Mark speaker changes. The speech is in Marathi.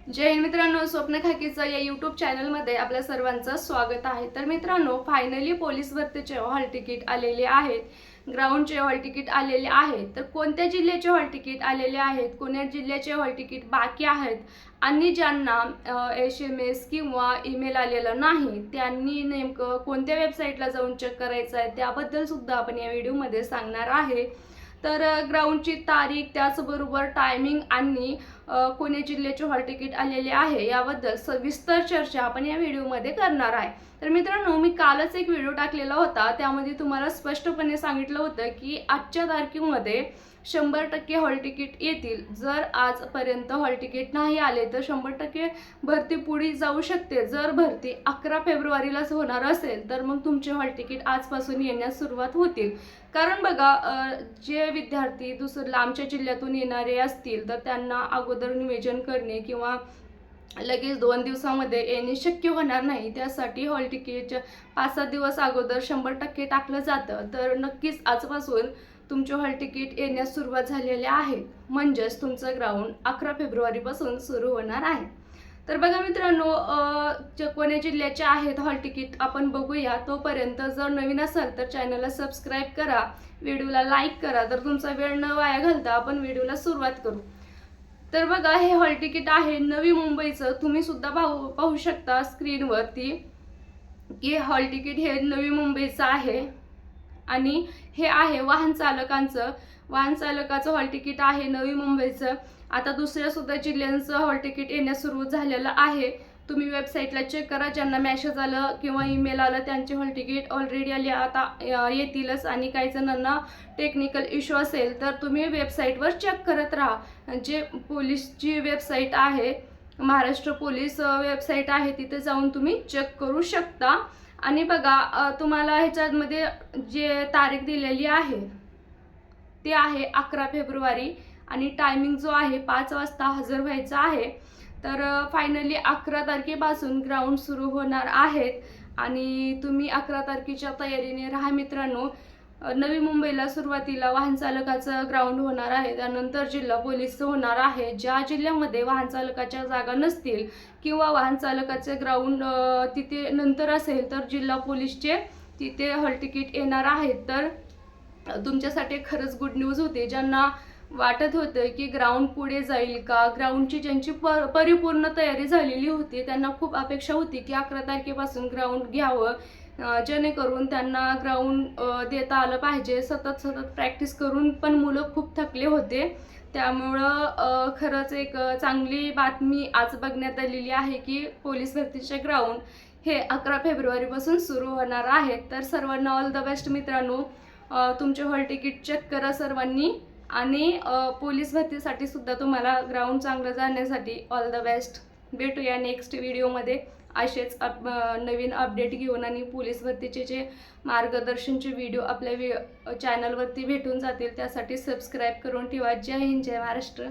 Speaker 1: जय हिंद मित्रांनो, स्वप्न खाकीचं या यूट्यूब चॅनलमध्ये आपल्या सर्वांचं स्वागत आहे। तर मित्रांनो, फायनली पोलीस भरतीचे हॉल तिकीट आलेले आहेत, ग्राउंडचे हॉल तिकीट आलेले आहेत। तर कोणत्या जिल्ह्याचे हॉल तिकीट आलेले आहेत, कोणत्या जिल्ह्याचे हॉल तिकीट बाकी आहेत आणि ज्यांना SMS किंवा ईमेल आलेला नाही त्यांनी नेमकं कोणत्या वेबसाईटला जाऊन चेक करायचं आहे त्याबद्दल सुद्धा आपण या व्हिडिओमध्ये सांगणार आहे। तर ग्राउंडची तारीख, त्याचबरोबर टायमिंग आणि कोण्या जिल्ह्याचे हॉल तिकीट आलेले आहे याबद्दल सविस्तर चर्चा आपण या व्हिडिओमध्ये करणार आहे। तर मित्रांनो, मी कालच एक व्हिडिओ टाकलेला होता, त्यामध्ये तुम्हाला स्पष्टपणे सांगितलं होतं की आजच्या तारखेमध्ये 100% हॉल तिकीट येतील। जर आजपर्यंत हॉल तिकीट नाही आले तर 100% भरती पुढे जाऊ शकते। जर भरती 11 फेब्रुवारीलाच होणार असेल तर मग तुमचे हॉल तिकीट आजपासून येण्यास सुरुवात होतील। कारण बघा, जे विद्यार्थी लांबच्या जिल्ह्यातून येणारे असतील तर त्यांना अगोदर नियोजन करणे किंवा लगेच 2 दिवसामध्ये येणे शक्य होणार नाही। त्यासाठी हॉल तिकीट 5-7 दिवस अगोदर 100% टाकलं जातं। तर नक्कीच आजपासून तुमचे हॉल तिकीट येण्यास सुरुवात झालेली आहे, म्हणजेच तुमचं ग्राउंड 11 फेब्रुवारीपासून सुरू होणार आहे। तर बघा मित्रांनो, कोण्या जिल्ह्याचे आहेत हॉल तिकीट आपण बघूया। तोपर्यंत जर नवीन असाल तर चॅनलला सबस्क्राईब करा, व्हिडिओला लाईक करा। तर तुमचा वेळ न वाया घालता आपण व्हिडिओला सुरुवात करू। तर बघा, हे हॉल तिकीट आहे नवी मुंबईचं। तुम्ही सुद्धा पाहू शकता स्क्रीनवरती की हॉल तिकीट हे नवी मुंबईचं आहे आणि हे आहे वाहन चालकाचं हॉल तिकीट आहे नवी मुंबईचं। आता दुसऱ्या सुद्धा जिल्ह्यांचं हॉल तिकीट येण्यास सुरू झालेलं आहे। तुम्ही वेबसाईटला चेक करा, ज्यांना मेसेज आलं किंवा ईमेल आलं त्यांचे हॉल तिकीट ऑलरेडी आले, आता येतीलच। आणि काही जणांना टेक्निकल इश्यू असेल तर तुम्ही वेबसाईटवर चेक करत राहा। जे पोलीसची वेबसाईट आहे, महाराष्ट्र पोलीस वेबसाईट आहे, तिथे जाऊन तुम्ही चेक करू शकता। आणि बघा, तुम्हाला ह्याच्यामध्ये जे तारीख दिलेली आहे ते आहे 11 फेब्रुवारी आणि टायमिंग जो आहे 5 वाजता हजर व्हायचं आहे। तर फायनली 11 तारखेपासून ग्राउंड सुरू होणार आहेत आणि तुम्ही 11 तारखेच्या तयारीने राहा मित्रांनो। नवी मुंबईला सुरुवातीला वाहन चालकाचं ग्राउंड होणार आहे, त्यानंतर जिल्हा पोलीस होणार आहे। ज्या जिल्ह्यामध्ये वाहन चालकाच्या जागा नसतील किंवा वाहन चालकाचे ग्राउंड तिथे नंतर असेल तर जिल्हा पोलीसचे तिथे हॉल तिकीट येणार आहेत। तर तुमच्यासाठी खरंच गुड न्यूज होते। ज्यांना वाटत होतं की ग्राउंड पुढे जाईल का, ग्राउंडची ज्यांची परिपूर्ण तयारी झालेली होती त्यांना खूप अपेक्षा होती की 11 तारखेपासून ग्राउंड घ्यावं, जेणेकरून त्यांना ग्राउंड देता आलं पाहिजे। सतत प्रॅक्टिस करून पण मुलं खूप थकले होते। त्यामुळं खरंच एक चांगली बातमी आज बघण्यात आलेली आहे की पोलीस भरतीचे ग्राउंड हे 11 फेब्रुवारीपासून सुरू होणार आहेत। तर सर्वांना ऑल द बेस्ट मित्रांनो। तुमचे हॉल तिकीट चेक करा सर्वांनी आणि पोलीस भरतीसाठी सुद्धा तुम्हाला ग्राउंड चांगलं जाण्यासाठी ऑल द बेस्ट। भेटूया नेक्स्ट व्हिडिओमध्ये असेच नवीन अपडेट घेऊन आणि पोलीस भरतीचे जे मार्गदर्शनचे व्हिडिओ आपल्या चॅनलवरती भेटून जातील। त्यासाठी सबस्क्राईब करून ठेवा। जय हिंद, जय महाराष्ट्र।